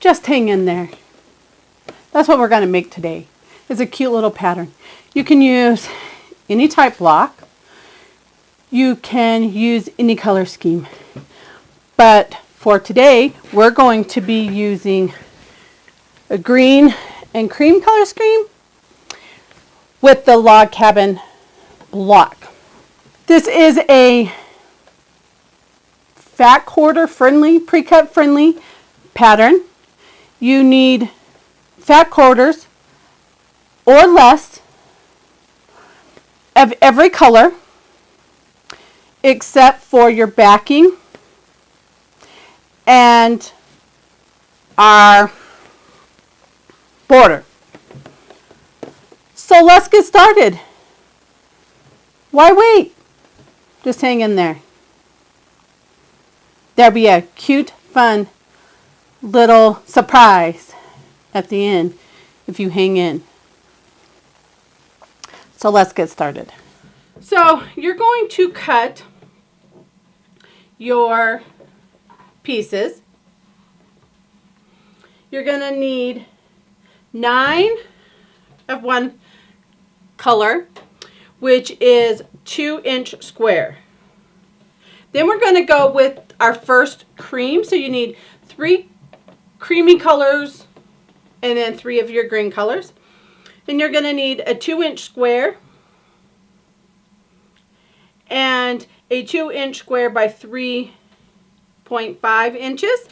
Just hang in there. That's what we're going to make today. It's a cute little pattern. You can use any type block. You can use any color scheme. But for today, we're going to be using a green and cream color scheme with the log cabin block. This is a fat quarter friendly, pre-cut friendly pattern. You need fat quarters or less of every color except for your backing and our border. So let's get started. Why wait? Just hang in there. There'll be a cute, fun little surprise at the end if you hang in. So let's get started. So you're going to cut your pieces. You're going to need 9 of one color, which is 2-inch square. Then we're going to go with our first cream. So you need 3 creamy colors and then 3 of your green colors. Then you're going to need a 2-inch square and a 2-inch square by 3.5 inches.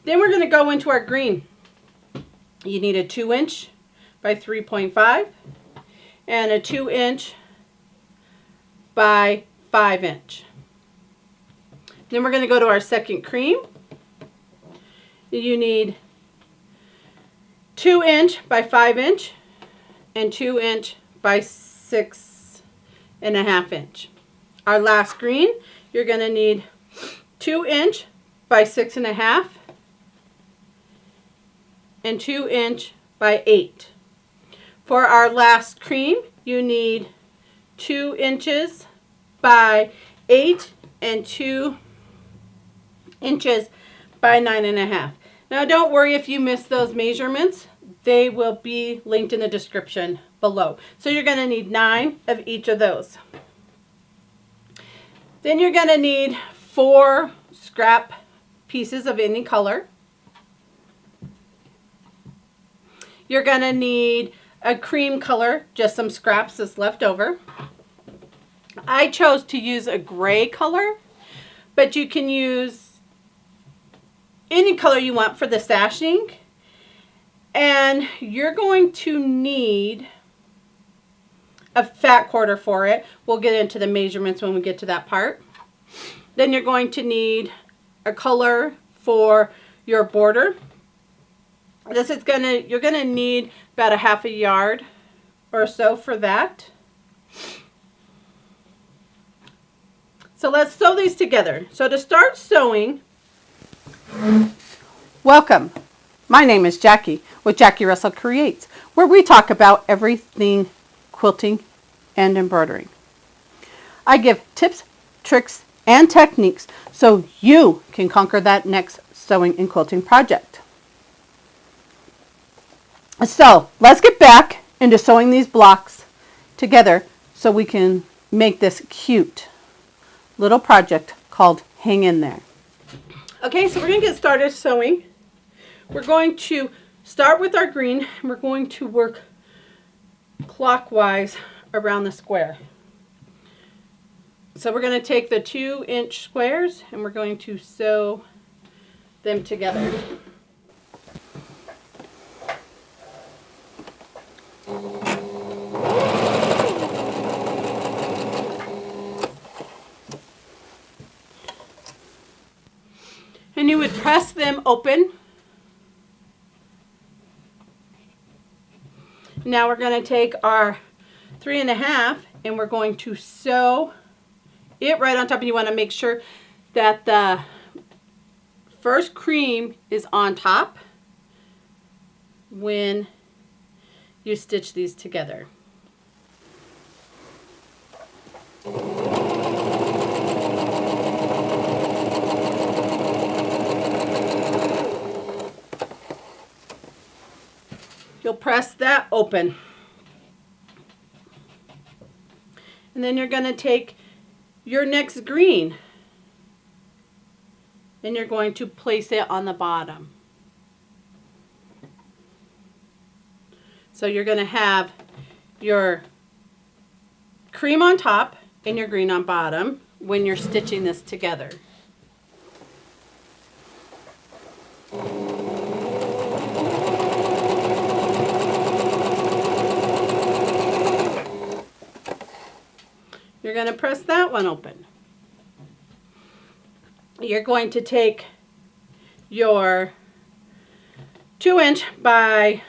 Then we're going to go into our green. You need a 2-inch by 3.5 and a 2-inch by 5-inch. Then we're going to go to our second cream. You need 2-inch by 5-inch and 2-inch by 6.5 inch. Our last green, you're going to need 2-inch by 6.5 and 2-inch by 8. For our last cream, you need 2 inches by 8 and 2 inches by 9.5. Now don't worry if you miss those measurements. They will be linked in the description below. So you're going to need 9 of each of those. Then you're going to need 4 scrap pieces of any color. You're going to need a cream color, just some scraps that's left over. I chose to use a gray color, but you can use any color you want for the sashing. And you're going to need a fat quarter for it. We'll get into the measurements when we get to that part. Then you're going to need a color for your border. This is you're gonna need about a ½ yard or so for that. So let's sew these together. So to start sewing, welcome. My name is Jackie with Jackie Russell Creates, where we talk about everything quilting and embroidering. I give tips, tricks, and techniques so you can conquer that next sewing and quilting project. So let's get back into sewing these blocks together so we can make this cute little project called Hang In There. Okay, so we're going to get started sewing. We're going to start with our green and we're going to work clockwise around the square. So we're going to take the 2-inch squares and we're going to sew them together. And you would press them open. Now we're going to take our 3.5 and we're going to sew it right on top. And you want to make sure that the first cream is on top when you stitch these together. You'll press that open. And then you're going to take your next green and you're going to place it on the bottom. So you're going to have your cream on top and your green on bottom when you're stitching this together. You're going to press that one open. You're going to take your 2" by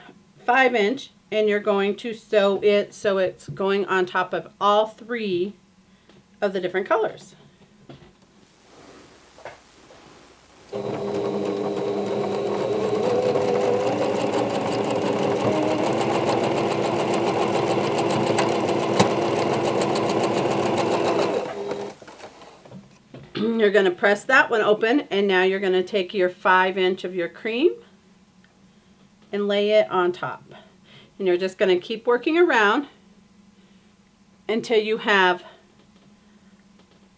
5" and you're going to sew it so it's going on top of all 3 of the different colors. You're going to press that one open, and now you're going to take your 5" of your cream and lay it on top. And you're just going to keep working around until you have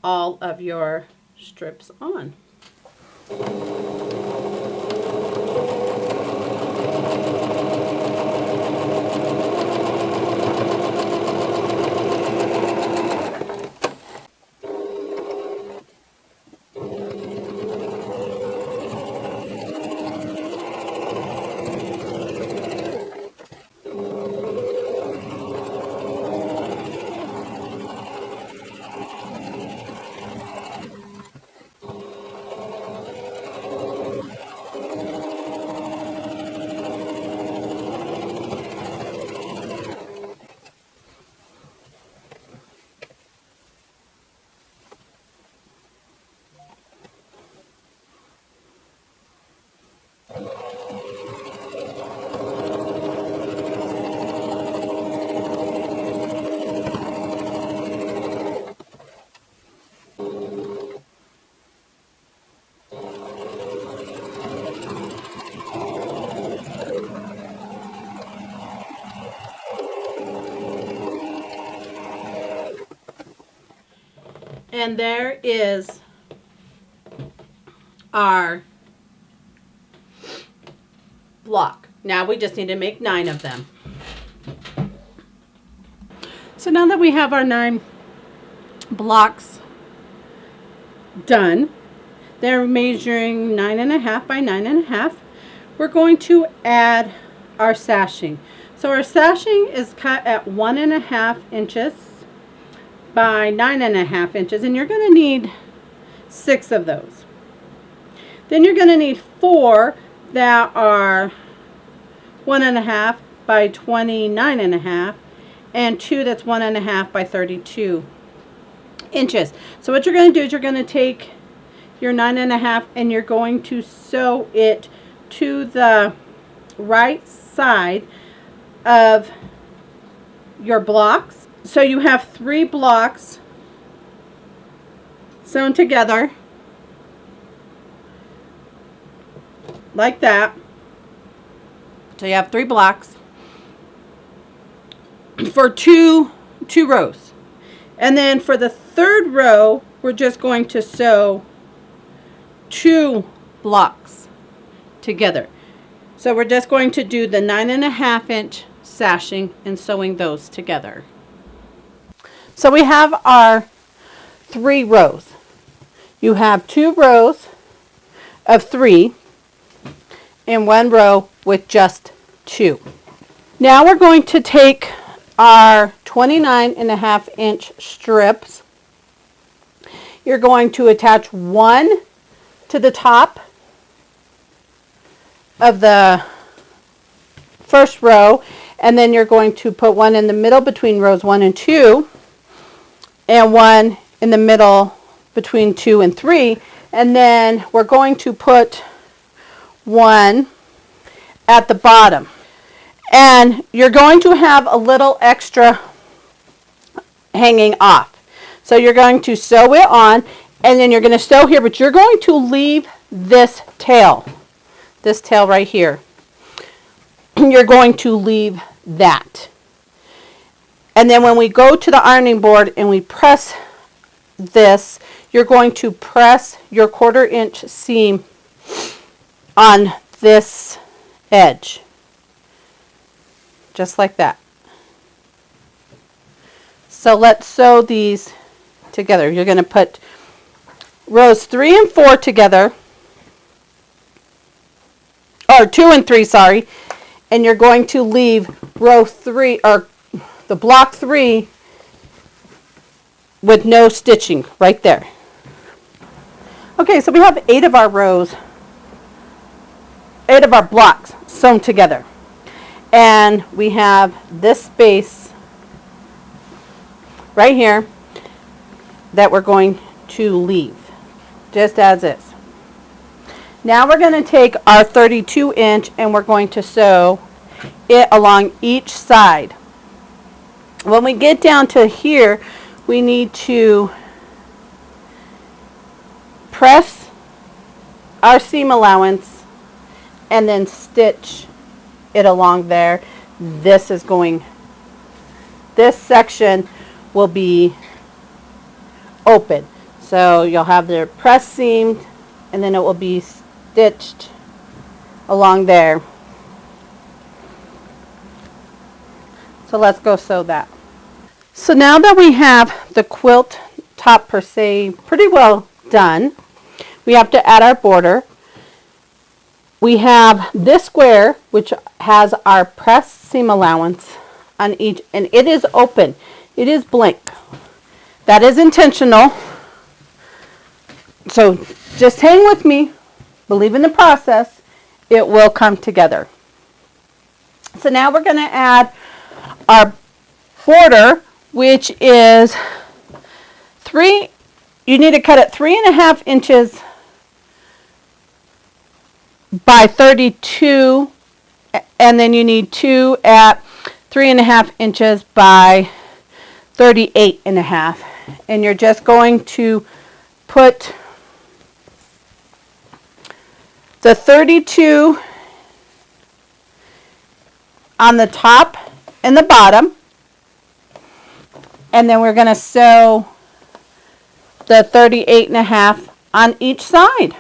all of your strips on. And there is our block. Now we just need to make 9 of them. So now that we have our 9 blocks done, they're measuring 9.5 by 9.5. We're going to add our sashing. So our sashing is cut at 1.5 inches by 9.5 inches, and you're going to need 6 of those. Then you're going to need 4 that are 1.5 by 29.5, and 2 that's 1.5 by 32 inches. So what you're going to do is you're going to take your 9.5 and you're going to sew it to the right side of your blocks. So you have 3 blocks sewn together like that. So you have 3 blocks for two rows. And then for the 3rd row, we're just going to sew 2 blocks together. So we're just going to do the 9.5 inch sashing and sewing those together. So we have our 3 rows. You have 2 rows of 3 and 1 row with just 2. Now we're going to take our 29.5 inch strips. You're going to attach 1 to the top of the first row, and then you're going to put 1 in the middle between rows 1 and 2, and 1 in the middle between 2 and 3, and then we're going to put 1 at the bottom. And you're going to have a little extra hanging off. So you're going to sew it on, and then you're going to sew here, but you're going to leave this tail right here. you're going to leave that. And then when we go to the ironing board and we press this, you're going to press your 1/4 inch seam on this edge. Just like that. So let's sew these together. You're going to put rows 3 and 4 together, or 2 and 3, sorry, and you're going to leave row 3, or the block 3, with no stitching right there. Okay, so we have 8 of our rows, 8 of our blocks sewn together, and we have this space right here that we're going to leave just as is. Now we're going to take our 32 inch and we're going to sew it along each side. When we get down to here, we need to press our seam allowance and then stitch it along there. This section will be open. So you'll have the press seam and then it will be stitched along there. So let's go sew that. So now that we have the quilt top per se pretty well done, we have to add our border. We have this square which has our press seam allowance on each, and it is open. It is blank. That is intentional. So just hang with me. Believe in the process. It will come together. So now we're going to add our border, which is 3. You need to cut it 3.5 inches by 32, and then you need 2 at 3.5 inches by 38.5, and you're just going to put the 32 on the top and the bottom, and then we're going to sew the 38.5 on each side.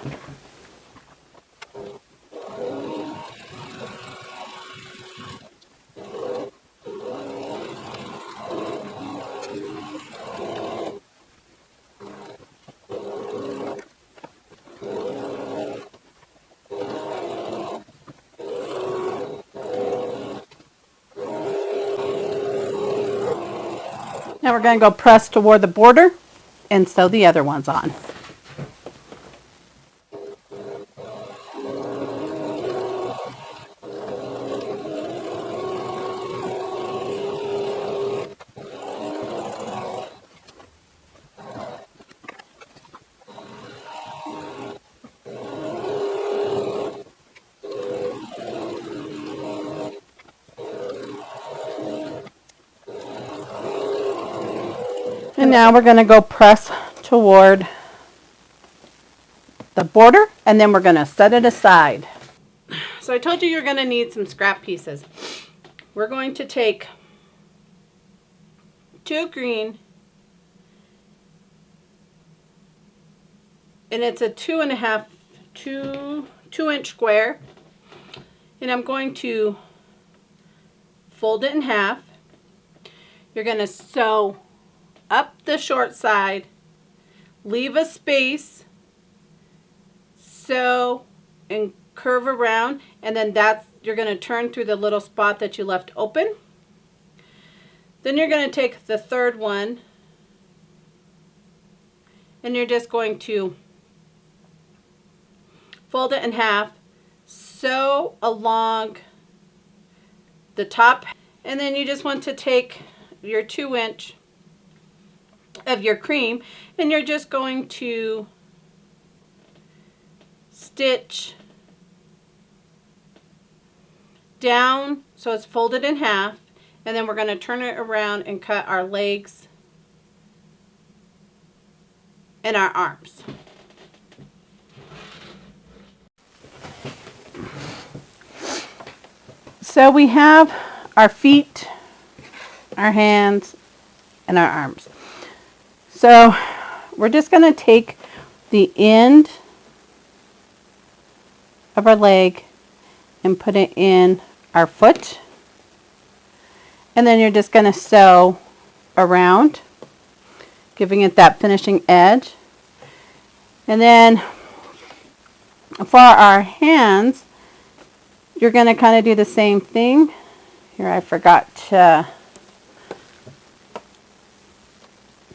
Now we're going to go press toward the border and sew the other ones on. And now we're going to go press toward the border, and then we're going to set it aside. So I told you you're going to need some scrap pieces. We're going to take 2 green, and it's a 2 inch square, and I'm going to fold it in half. You're going to sew up the short side, leave a space, sew and curve around, and then you're going to turn through the little spot that you left open. Then you're going to take the third one and you're just going to fold it in half, sew along the top, and then you just want to take your 2 inch of your cream and you're just going to stitch down so it's folded in half, and then we're going to turn it around and cut our legs and our arms. So we have our feet, our hands, and our arms. So we're just going to take the end of our leg and put it in our foot. And then you're just going to sew around, giving it that finishing edge. And then for our hands, you're going to kind of do the same thing. Here, I forgot to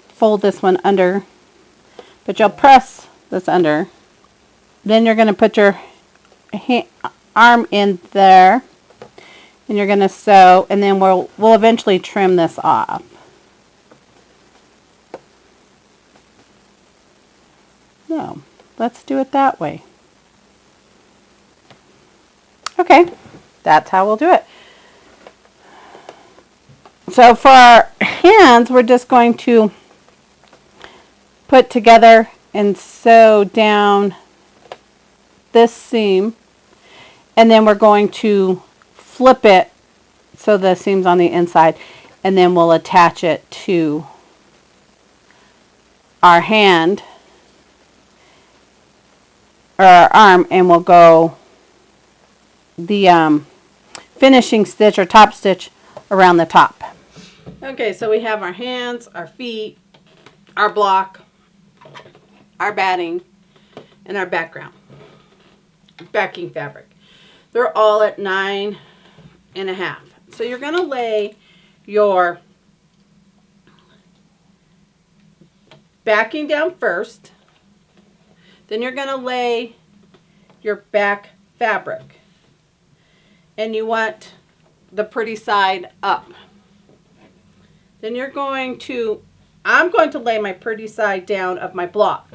fold this one under, but you'll press this under. Then you're going to put your arm in there, and you're going to sew, and then we'll eventually trim this off. So let's do it that way. Okay, that's how we'll do it. So for our hands, we're just going to put together and sew down this seam, and then we're going to flip it so the seam's on the inside, and then we'll attach it to our hand or our arm, and we'll go the finishing stitch or top stitch around the top. Okay, so we have our hands, our feet, our block, our batting, and our background, backing fabric. They're all at 9.5. So you're going to lay your backing down first. Then you're going to lay your back fabric. And you want the pretty side up. Then you're going to, I'm going to lay my pretty side down of my block.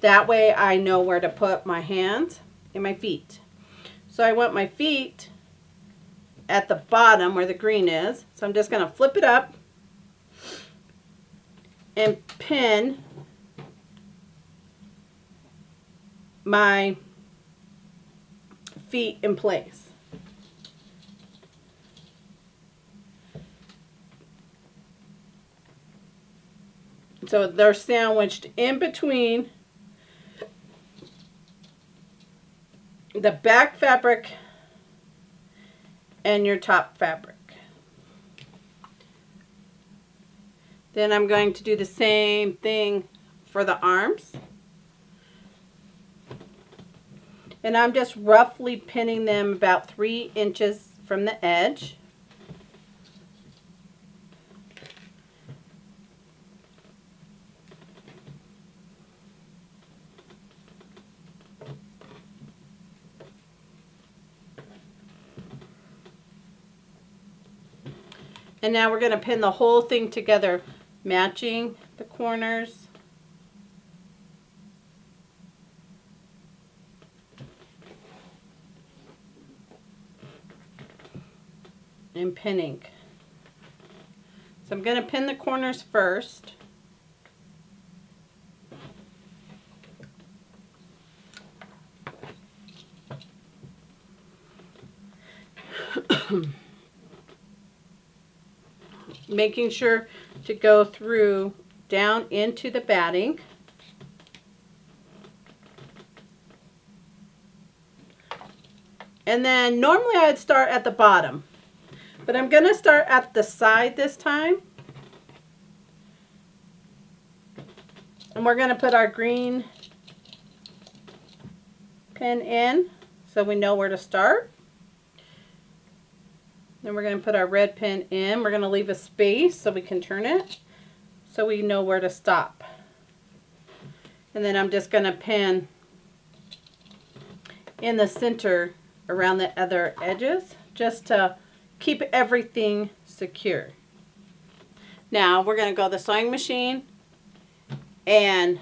That way I know where to put my hands and my feet. So I want my feet at the bottom where the green is. So I'm just going to flip it up and pin my feet in place. So they're sandwiched in between the back fabric and your top fabric. Then I'm going to do the same thing for the arms. And I'm just roughly pinning them about 3 inches from the edge. And now we're going to pin the whole thing together, matching the corners. And pinning. So I'm going to pin the corners first. Making sure to go through down into the batting. And then normally I'd start at the bottom, but I'm going to start at the side this time. And we're going to put our green pin in so we know where to start. Then we're going to put our red pin in. We're going to leave a space so we can turn it so we know where to stop. And then I'm just going to pin in the center around the other edges just to keep everything secure. Now we're going to go to the sewing machine and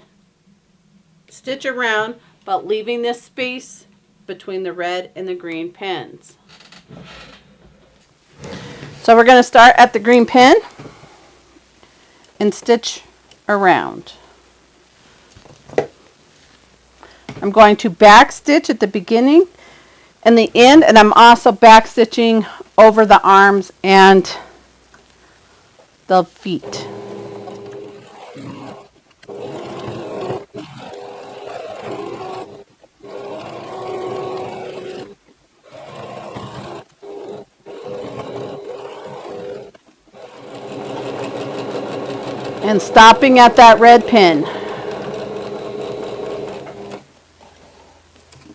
stitch around, but leaving this space between the red and the green pins. So we're going to start at the green pin and stitch around. I'm going to back stitch at the beginning and the end, and I'm also back stitching over the arms and the feet. And stopping at that red pin.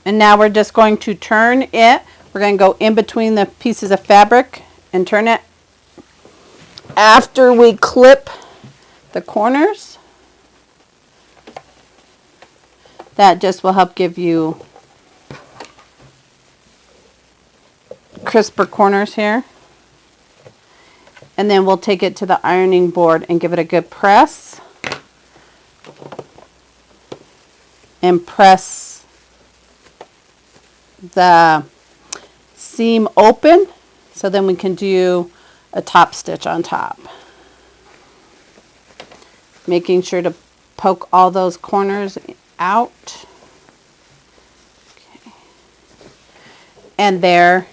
And now we're just going to turn it. We're going to go in between the pieces of fabric and turn it after we clip the corners. That just will help give you crisper corners here. And then we'll take it to the ironing board and give it a good press. And press the seam open, so then we can do a top stitch on top. Making sure to poke all those corners out. Okay. And there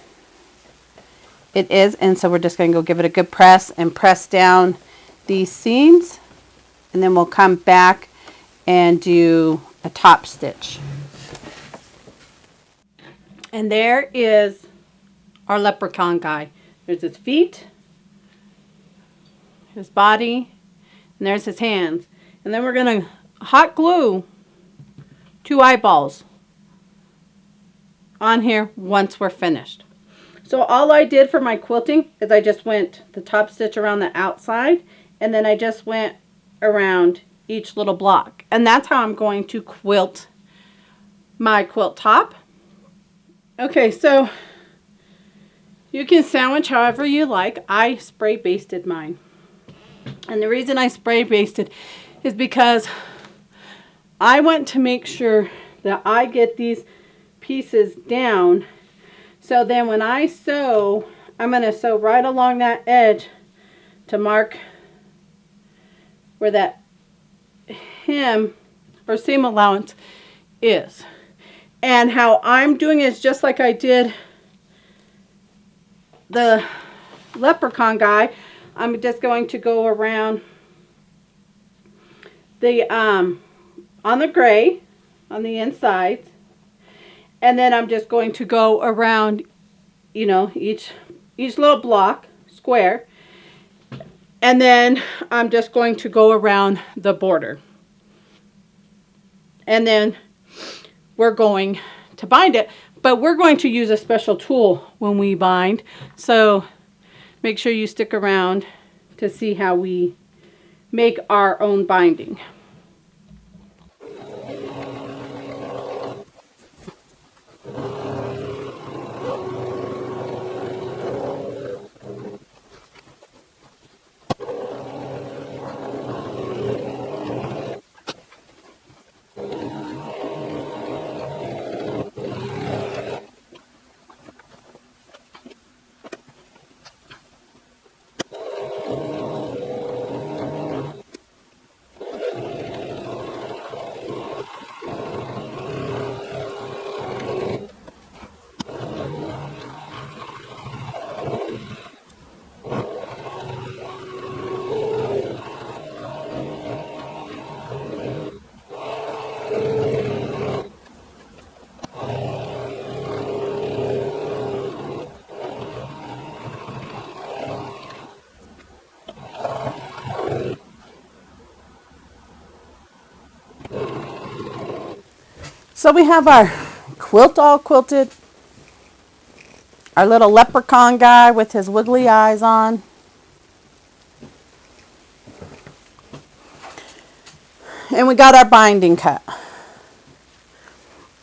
it is, and so we're just going to go give it a good press and press down these seams, and then we'll come back and do a top stitch. And there is our leprechaun guy. There's his feet, his body, and there's his hands. And then we're going to hot glue 2 eyeballs on here once we're finished. So all I did for my quilting is I just went the top stitch around the outside, and then I just went around each little block. And that's how I'm going to quilt my quilt top. Okay, so you can sandwich however you like. I spray basted mine. And the reason I spray basted is because I want to make sure that I get these pieces down. So then when I sew, I'm going to sew right along that edge to mark where that hem or seam allowance is. And how I'm doing is just like I did the leprechaun guy. I'm just going to go around the on the gray on the inside. And then I'm just going to go around, you know, each little block, square. And then I'm just going to go around the border. And then we're going to bind it. But we're going to use a special tool when we bind. So make sure you stick around to see how we make our own binding. So we have our quilt all quilted, our little leprechaun guy with his wiggly eyes on. And we got our binding cut.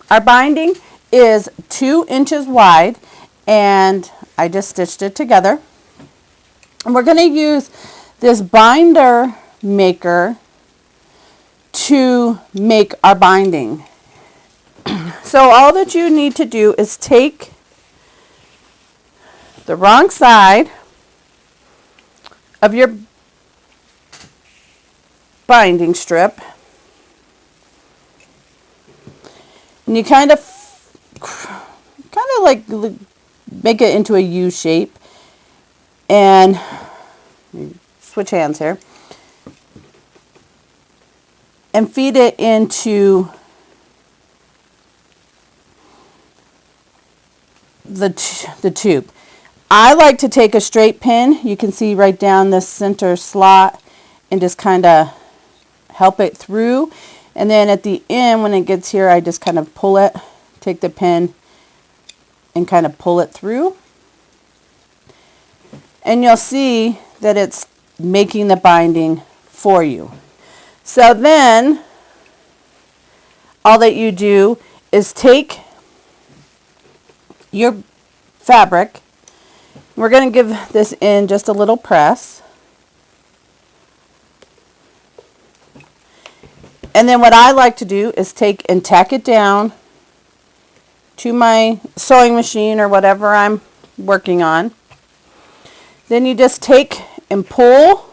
Our binding is 2 inches wide, and I just stitched it together. And we're going to use this binder maker to make our binding. So all that you need to do is take the wrong side of your binding strip, and you kind of like make it into a U shape, and switch hands here, and feed it into the tube. I like to take a straight pin, you can see right down this center slot, and just kind of help it through. And then at the end, when it gets here, I just kind of pull it, take the pin and kind of pull it through. And you'll see that it's making the binding for you. So then all that you do is take your fabric. We're going to give this in just a little press. And then what I like to do is take and tack it down to my sewing machine or whatever I'm working on. Then you just take and pull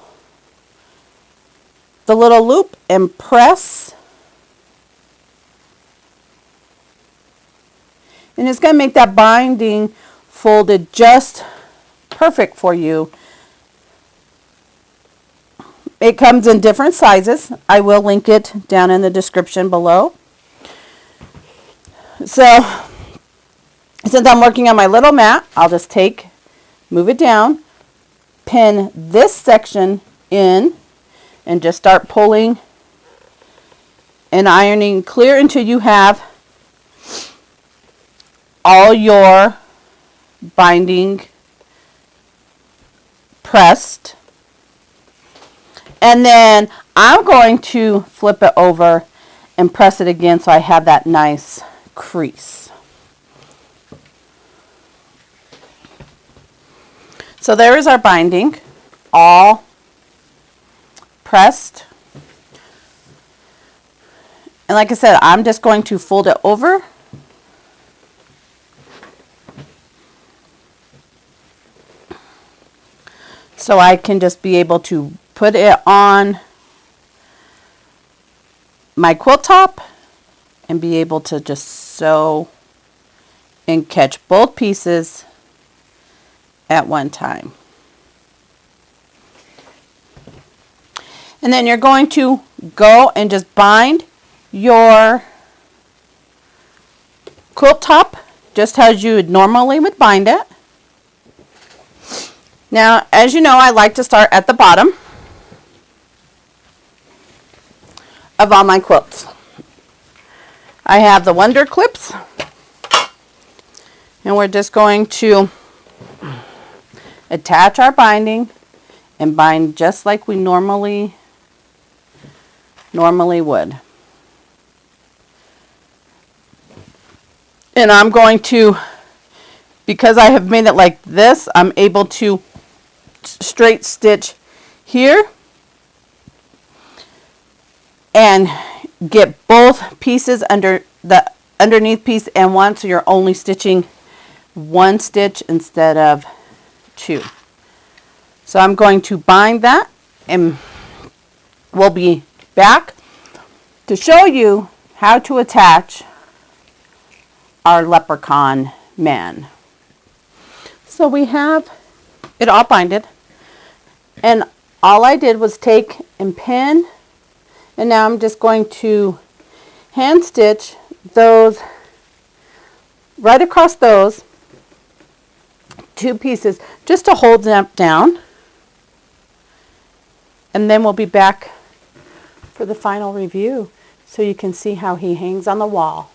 the little loop and press. And it's going to make that binding folded just perfect for you. It comes in different sizes. I will link it down in the description below. So, since I'm working on my little mat, I'll just move it down, pin this section in, and just start pulling and ironing clear until you have all your binding pressed. And then I'm going to flip it over and press it again so I have that nice crease. So there is our binding, all pressed. And like I said, I'm just going to fold it over. So I can just be able to put it on my quilt top and be able to just sew and catch both pieces at one time. And then you're going to go and just bind your quilt top just as you normally would bind it. Now, as you know, I like to start at the bottom of all my quilts. I have the Wonder clips, and we're just going to attach our binding and bind just like we normally would. And I'm going to, because I have made it like this, I'm able to straight stitch here and get both pieces under the underneath piece and one, so you're only stitching one stitch instead of two. So I'm going to bind that, and we'll be back to show you how to attach our leprechaun man. So we have it all binded, and all I did was take and pin, and now I'm just going to hand stitch those right across those two pieces just to hold them down, and then we'll be back for the final review so you can see how he hangs on the wall.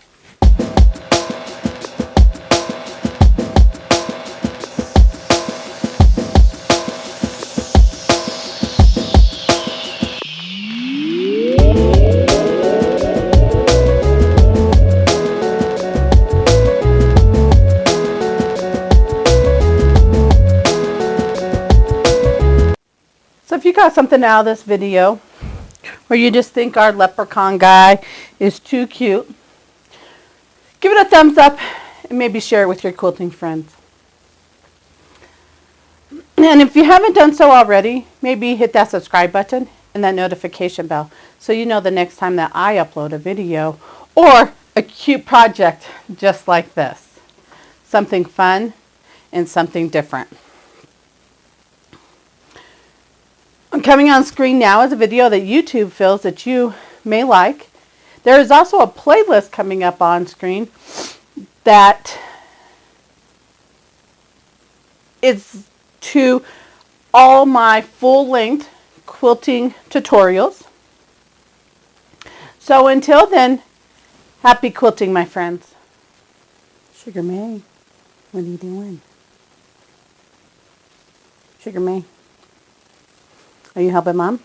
So if you got something out of this video, or you just think our leprechaun guy is too cute, give it a thumbs up and maybe share it with your quilting friends. And if you haven't done so already, maybe hit that subscribe button and that notification bell so you know the next time that I upload a video or a cute project just like this. Something fun and something different. Coming on screen now is a video that YouTube feels that you may like. There is also a playlist coming up on screen that is to all my full-length quilting tutorials. So until then, happy quilting, my friends. Sugar May, what are you doing? Sugar May, are you helping Mom?